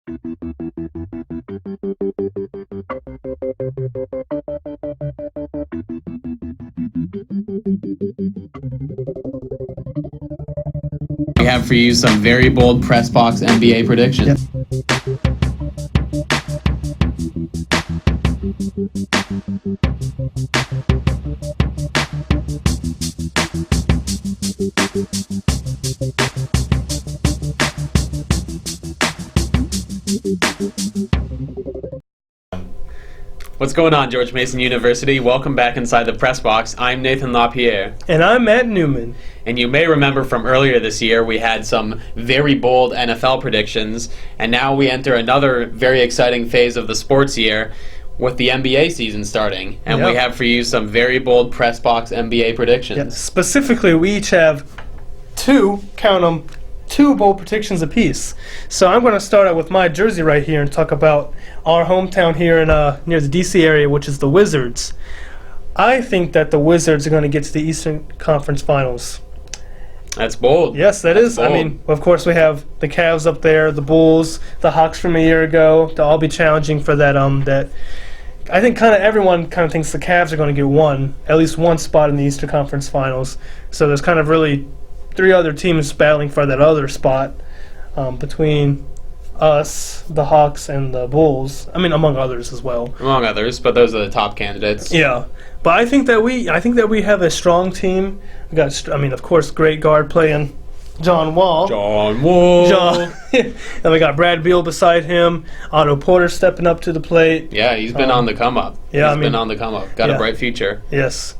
We have for you some very bold Pressbox NBA predictions. What's going on, George Mason University? Welcome back inside the Press Box. I'm Nathan LaPierre. And I'm Matt Newman. And you may remember from earlier this year, we had some very bold NFL predictions, and now we enter another very exciting phase of the sports year with the NBA season starting. And we have for you some very bold Press Box NBA predictions. Yeah. Specifically, we each have two bold predictions apiece. So I'm going to start out with my jersey right here and talk about our hometown here in near the DC area, which is the Wizards. I think that the Wizards are going to get to the Eastern Conference Finals. That's bold. Yes, That's is. Bold. I mean, of course, we have the Cavs up there, the Bulls, the Hawks from a year ago. They'll all be challenging for that. I think kind of everyone kind of thinks the Cavs are going to get at least one spot in the Eastern Conference Finals. So there's kind of really three other teams battling for that other spot between us, the Hawks, and the Bulls. I mean, among others as well. Among others, but those are the top candidates. Yeah, but I think that we have a strong team. We got, of course, great guard playing John Wall. And we got Brad Beal beside him. Otto Porter stepping up to the plate. Yeah, he's been on the come up. Yeah, he's been on the come up. Got a bright future. Yes.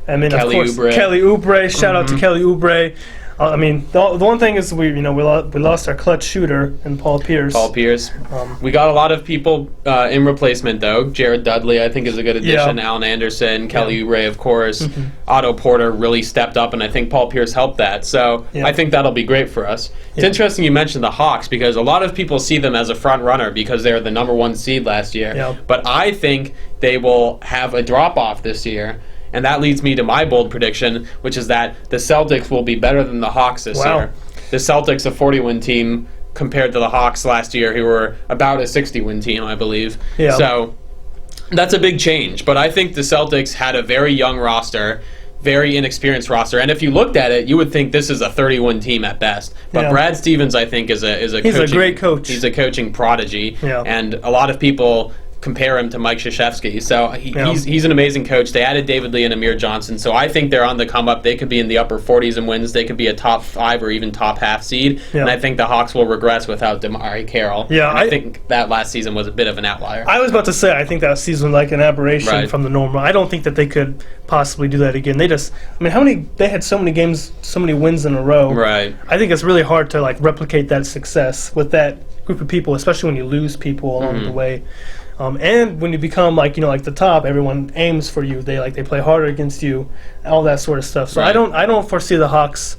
Kelly Oubre. Shout out to Kelly Oubre. The one thing is we lost our clutch shooter in Paul Pierce. We got a lot of people in replacement though. Jared Dudley, I think, is a good addition. Yeah. Allen Anderson, Kelly Oubre, of course. Otto Porter really stepped up, and I think Paul Pierce helped that. So I think that'll be great for us. It's interesting you mentioned the Hawks because a lot of people see them as a front runner because they were the number 1 seed last year. Yeah. But I think they will have a drop off this year. And that leads me to my bold prediction, which is that the Celtics will be better than the Hawks this year. The Celtics, a 40-win team, compared to the Hawks last year, who were about a 60-win team, I believe. Yeah. So that's a big change. But I think the Celtics had a very young roster, very inexperienced roster. And if you looked at it, you would think this is a 30-win team at best. But Brad Stevens, I think, is a great coach. He's a coaching prodigy. Yeah. And a lot of people compare him to Mike Krzyzewski. So he's an amazing coach. They added David Lee and Amir Johnson. So I think they're on the come up. They could be in the upper 40s in wins. They could be a top 5 or even top half seed. Yeah. And I think the Hawks will regress without DeMarre Carroll. Yeah, and I think that last season was a bit of an outlier. I was about to say, I think that season was like an aberration from the normal. I don't think that they could possibly do that again. They had so many games, so many wins in a row. Right. I think it's really hard to replicate that success with that group of people, especially when you lose people along the way. And when you become like the top, everyone aims for you. They play harder against you, all that sort of stuff. So I don't foresee the Hawks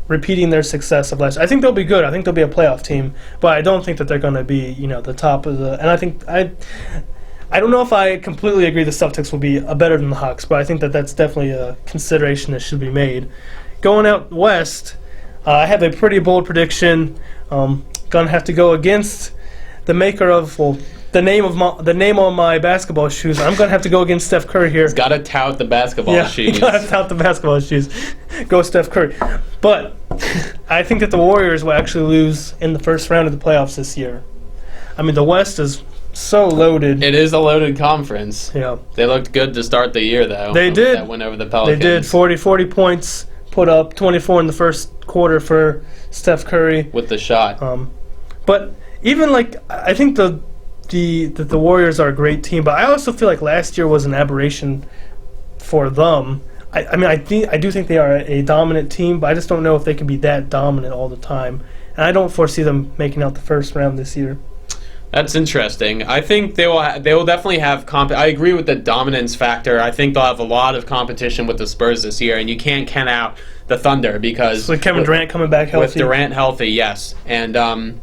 repeating their success of last year. I think they'll be good. I think they'll be a playoff team, but I don't think that they're going to be the top of the. And I don't know if I completely agree the Celtics will be better than the Hawks, but I think that that's definitely a consideration that should be made. Going out west, I have a pretty bold prediction. Gonna have to go against the maker of the name on my basketball shoes. I'm gonna have to go against Steph Curry here. He's got to tout the basketball shoes. Got to tout the basketball shoes. Go Steph Curry. But I think that the Warriors will actually lose in the first round of the playoffs this year. The West is so loaded. It is a loaded conference. Yeah. They looked good to start the year, though. They did. That win over the Pelicans. They did. 40 points put up, 24 in the first quarter for Steph Curry. With the shot. But even I think the Warriors are a great team, but I also feel like last year was an aberration for them. I do think they are a dominant team, but I just don't know if they can be that dominant all the time. And I don't foresee them making out the first round this year. That's interesting. I think they will definitely have I agree with the dominance factor. I think they'll have a lot of competition with the Spurs this year, and you can't count out the Thunder because Kevin Durant coming back healthy. With Durant healthy, yes, and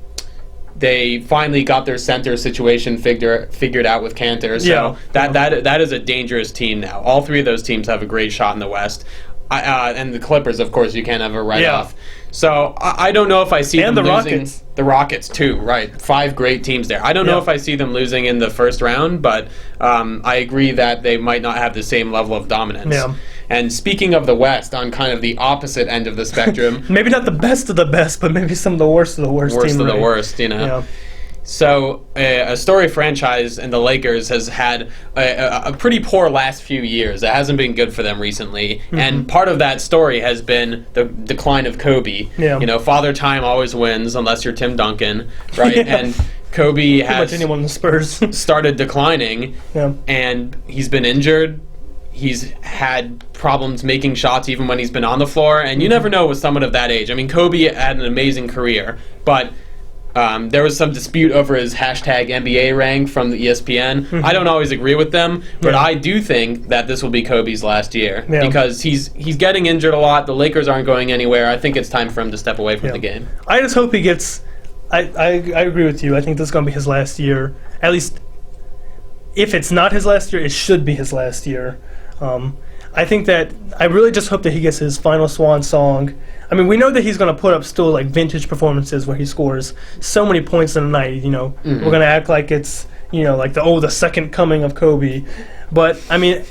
they finally got their center situation figured out with Kanter. So that is a dangerous team now. All three of those teams have a great shot in the West. And the Clippers, of course, you can't ever write Yeah. off. So I don't know if I see And them the losing. Rockets. The Rockets too, right? 5 great teams there. I don't know Yeah. if I see them losing in the first round, but I agree that they might not have the same level of dominance. Yeah. And speaking of the West, on kind of the opposite end of the spectrum, Maybe not the best of the best, but maybe some of the worst of the worst. worst team of the rating. worst, you know. Yeah. So a storied franchise in the Lakers has had a pretty poor last few years. It hasn't been good for them recently, and part of that story has been the decline of Kobe. Yeah. You know, Father Time always wins unless you're Tim Duncan, right? Yeah. And Kobe Pretty much has anyone in the Spurs. started declining, Yeah. and he's been injured. He's had problems making shots even when he's been on the floor, and you never know with someone of that age. I mean, Kobe had an amazing career, but there was some dispute over his hashtag NBA rank from the ESPN. I don't always agree with them, but Yeah. I do think that this will be Kobe's last year Yeah. because he's getting injured a lot. The Lakers aren't going anywhere. I think it's time for him to step away from Yeah. the game. I just hope he gets. I agree with you. I think this is going to be his last year. At least, if it's not his last year, it should be his last year. I think that I really just hope that he gets his final swan song. I mean, we know that he's going to put up still like vintage performances where he scores so many points in a night. You know, we're going to act like it's like the second coming of Kobe. But I mean,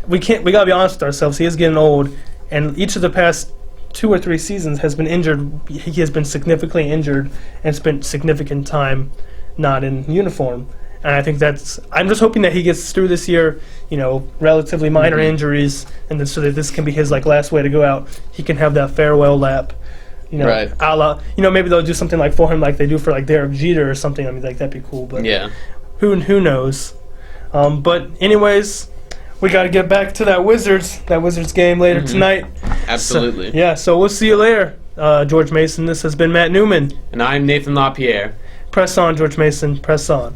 we got to be honest with ourselves. He is getting old, and each of the past 2 or 3 seasons has been injured. He has been significantly injured and spent significant time not in uniform. And I think I'm just hoping that he gets through this year, relatively minor injuries, and then so that this can be his last way to go out. He can have that farewell lap, Right. a la, maybe they'll do something like for him like they do for Derek Jeter or something. I mean, that'd be cool. But Yeah. who knows? But anyways, we got to get back to that Wizards game later tonight. Absolutely. So we'll see you later, George Mason. This has been Matt Newman. And I'm Nathan LaPierre. Press on, George Mason. Press on.